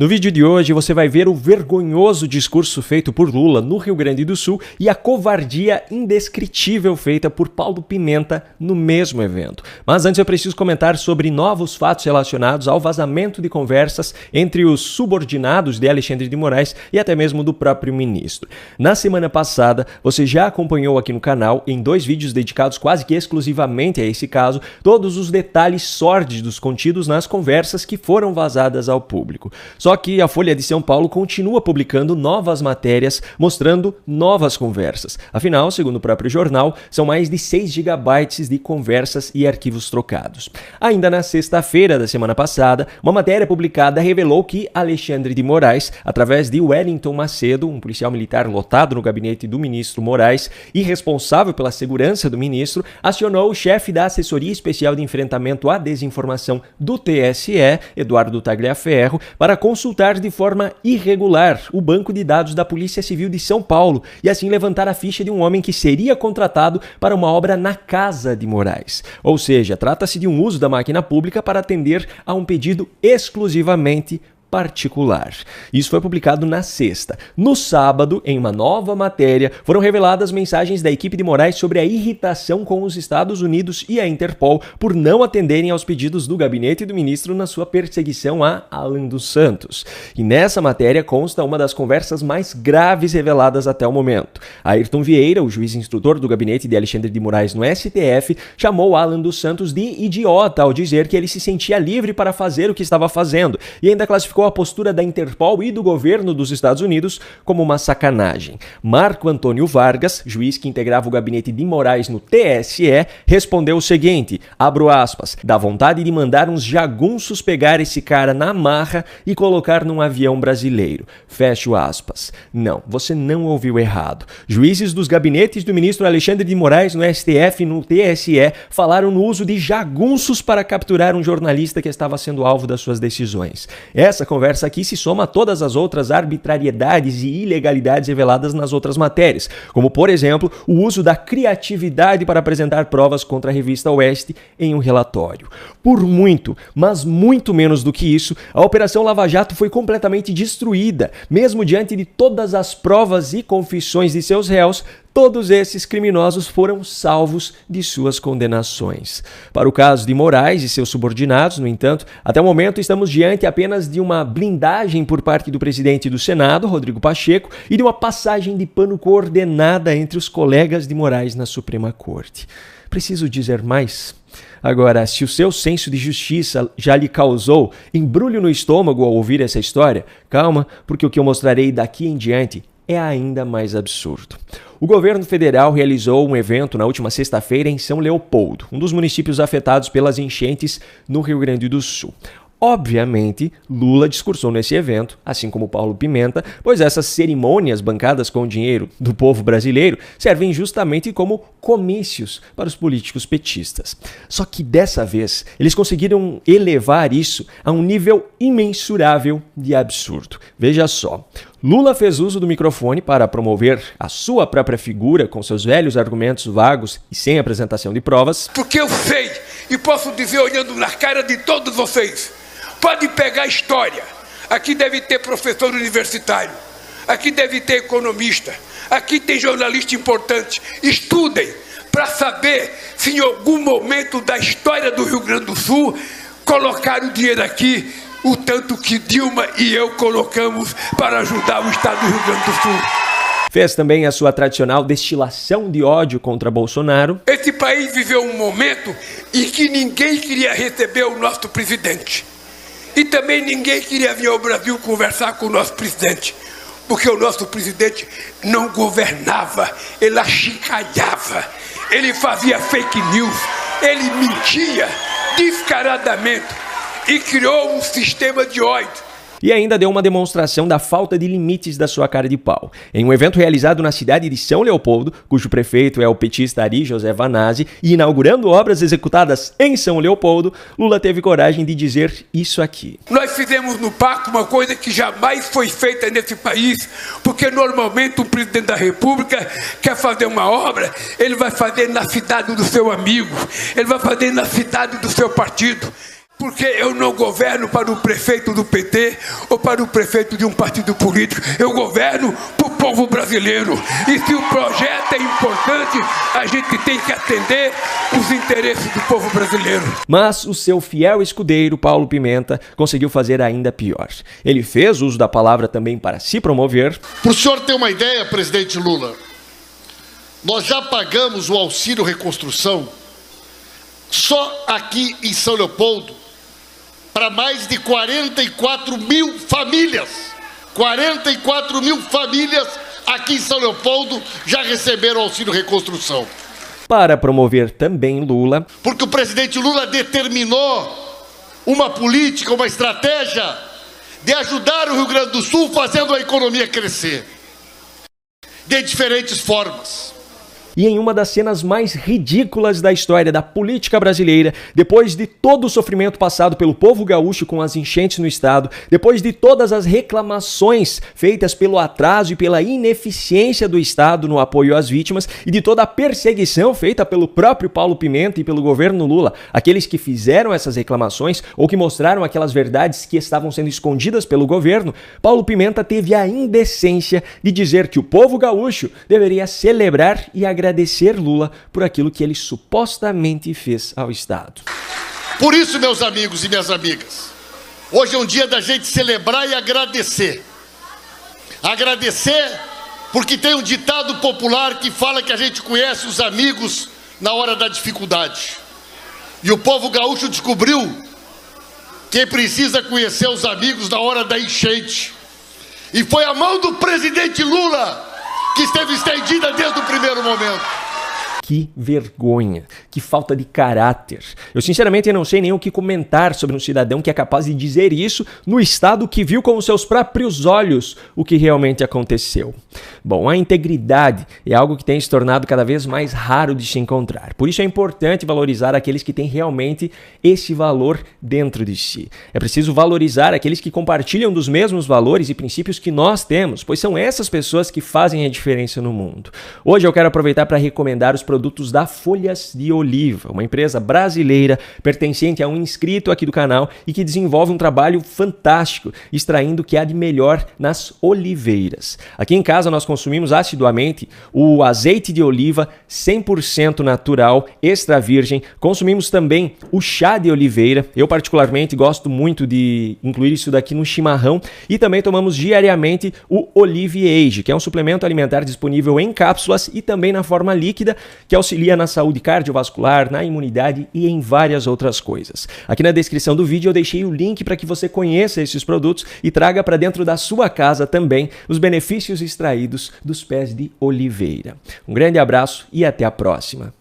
No vídeo de hoje você vai ver o vergonhoso discurso feito por Lula no Rio Grande do Sul e a covardia indescritível feita por Paulo Pimenta no mesmo evento. Mas antes eu preciso comentar sobre novos fatos relacionados ao vazamento de conversas entre os subordinados de Alexandre de Moraes e até mesmo do próprio ministro. Na semana passada, você já acompanhou aqui no canal, em 2 vídeos dedicados quase que exclusivamente a esse caso, todos os detalhes sórdidos contidos nas conversas que foram vazadas ao público. Só que a Folha de São Paulo continua publicando novas matérias mostrando novas conversas. Afinal, segundo o próprio jornal, são mais de 6 gigabytes de conversas e arquivos trocados. Ainda na sexta-feira da semana passada, uma matéria publicada revelou que Alexandre de Moraes, através de Wellington Macedo, um policial militar lotado no gabinete do ministro Moraes e responsável pela segurança do ministro, acionou o chefe da Assessoria Especial de Enfrentamento à Desinformação do TSE, Eduardo Tagliaferro, para consultar de forma irregular o banco de dados da Polícia Civil de São Paulo e assim levantar a ficha de um homem que seria contratado para uma obra na casa de Moraes. Ou seja, trata-se de um uso da máquina pública para atender a um pedido exclusivamente particular. Isso foi publicado na sexta. No sábado, em uma nova matéria, foram reveladas mensagens da equipe de Moraes sobre a irritação com os Estados Unidos e a Interpol por não atenderem aos pedidos do gabinete do ministro na sua perseguição a Alan dos Santos. E nessa matéria consta uma das conversas mais graves reveladas até o momento. Ayrton Vieira, o juiz instrutor do gabinete de Alexandre de Moraes no STF, chamou Alan dos Santos de idiota ao dizer que ele se sentia livre para fazer o que estava fazendo e ainda classificou a postura da Interpol e do governo dos Estados Unidos como uma sacanagem. Marco Antônio Vargas, juiz que integrava o gabinete de Moraes no TSE, respondeu o seguinte, abro aspas, dá vontade de mandar uns jagunços pegar esse cara na marra e colocar num avião brasileiro. Fecho aspas. Não, você não ouviu errado. Juízes dos gabinetes do ministro Alexandre de Moraes no STF e no TSE falaram no uso de jagunços para capturar um jornalista que estava sendo alvo das suas decisões. Essa conversa aqui se soma a todas as outras arbitrariedades e ilegalidades reveladas nas outras matérias, como, por exemplo, o uso da criatividade para apresentar provas contra a revista Oeste em um relatório. Por muito, mas muito menos do que isso, a Operação Lava Jato foi completamente destruída, mesmo diante de todas as provas e confissões de seus réus. Todos esses criminosos foram salvos de suas condenações. Para o caso de Moraes e seus subordinados, no entanto, até o momento estamos diante apenas de uma blindagem por parte do presidente do Senado, Rodrigo Pacheco, e de uma passagem de pano coordenada entre os colegas de Moraes na Suprema Corte. Preciso dizer mais? Agora, se o seu senso de justiça já lhe causou embrulho no estômago ao ouvir essa história, calma, porque o que eu mostrarei daqui em diante é ainda mais absurdo. O governo federal realizou um evento na última sexta-feira em São Leopoldo, um dos municípios afetados pelas enchentes no Rio Grande do Sul. Obviamente, Lula discursou nesse evento, assim como Paulo Pimenta, pois essas cerimônias bancadas com o dinheiro do povo brasileiro servem justamente como comícios para os políticos petistas. Só que dessa vez, eles conseguiram elevar isso a um nível imensurável de absurdo. Veja só. Lula fez uso do microfone para promover a sua própria figura com seus velhos argumentos vagos e sem apresentação de provas. Porque eu sei e posso dizer olhando na cara de todos vocês, pode pegar a história, aqui deve ter professor universitário, aqui deve ter economista, aqui tem jornalista importante, estudem para saber se em algum momento da história do Rio Grande do Sul colocaram dinheiro aqui, o tanto que Dilma e eu colocamos para ajudar o estado do Rio Grande do Sul. Fez também a sua tradicional destilação de ódio contra Bolsonaro. Esse país viveu um momento em que ninguém queria receber o nosso presidente. E também ninguém queria vir ao Brasil conversar com o nosso presidente. Porque o nosso presidente não governava, ele achincalhava, ele fazia fake news, ele mentia descaradamente e criou um sistema de ódio. E ainda deu uma demonstração da falta de limites da sua cara de pau. Em um evento realizado na cidade de São Leopoldo, cujo prefeito é o petista Ari José Vanazzi, e inaugurando obras executadas em São Leopoldo, Lula teve coragem de dizer isso aqui. Nós fizemos no Pacto uma coisa que jamais foi feita nesse país, porque normalmente o presidente da República quer fazer uma obra, ele vai fazer na cidade do seu amigo, ele vai fazer na cidade do seu partido. Porque eu não governo para o prefeito do PT ou para o prefeito de um partido político. Eu governo para o povo brasileiro. E se o projeto é importante, a gente tem que atender os interesses do povo brasileiro. Mas o seu fiel escudeiro, Paulo Pimenta, conseguiu fazer ainda pior. Ele fez uso da palavra também para se promover. Para o senhor ter uma ideia, presidente Lula, nós já pagamos o auxílio reconstrução só aqui em São Leopoldo para mais de 44 mil famílias. 44 mil famílias aqui em São Leopoldo já receberam auxílio reconstrução. Para promover também Lula. Porque o presidente Lula determinou uma política, uma estratégia de ajudar o Rio Grande do Sul fazendo a economia crescer. De diferentes formas. E em uma das cenas mais ridículas da história da política brasileira, depois de todo o sofrimento passado pelo povo gaúcho com as enchentes no estado, depois de todas as reclamações feitas pelo atraso e pela ineficiência do estado no apoio às vítimas e de toda a perseguição feita pelo próprio Paulo Pimenta e pelo governo Lula, aqueles que fizeram essas reclamações ou que mostraram aquelas verdades que estavam sendo escondidas pelo governo, Paulo Pimenta teve a indecência de dizer que o povo gaúcho deveria celebrar e agradecer Lula por aquilo que ele supostamente fez ao Estado. Por isso, meus amigos e minhas amigas, hoje é um dia da gente celebrar e agradecer. Agradecer porque tem um ditado popular que fala que a gente conhece os amigos na hora da dificuldade. E o povo gaúcho descobriu que precisa conhecer os amigos na hora da enchente. E foi a mão do presidente Lula que esteve estendida desde o primeiro momento. Que vergonha, que falta de caráter. Eu sinceramente não sei nem o que comentar sobre um cidadão que é capaz de dizer isso no estado que viu com os seus próprios olhos o que realmente aconteceu. Bom, a integridade é algo que tem se tornado cada vez mais raro de se encontrar. Por isso é importante valorizar aqueles que têm realmente esse valor dentro de si. É preciso valorizar aqueles que compartilham dos mesmos valores e princípios que nós temos, pois são essas pessoas que fazem a diferença no mundo. Hoje eu quero aproveitar para recomendar os produtos da Folhas de Oliva, uma empresa brasileira pertencente a um inscrito aqui do canal e que desenvolve um trabalho fantástico, extraindo o que há de melhor nas oliveiras. Aqui em casa nós consumimos assiduamente o azeite de oliva 100% natural, extra virgem. Consumimos também o chá de oliveira. Eu particularmente gosto muito de incluir isso daqui no chimarrão. E também tomamos diariamente o Olive Age, que é um suplemento alimentar disponível em cápsulas e também na forma líquida, que auxilia na saúde cardiovascular, na imunidade e em várias outras coisas. Aqui na descrição do vídeo eu deixei o link para que você conheça esses produtos e traga para dentro da sua casa também os benefícios extraídos dos pés de oliveira. Um grande abraço e até a próxima.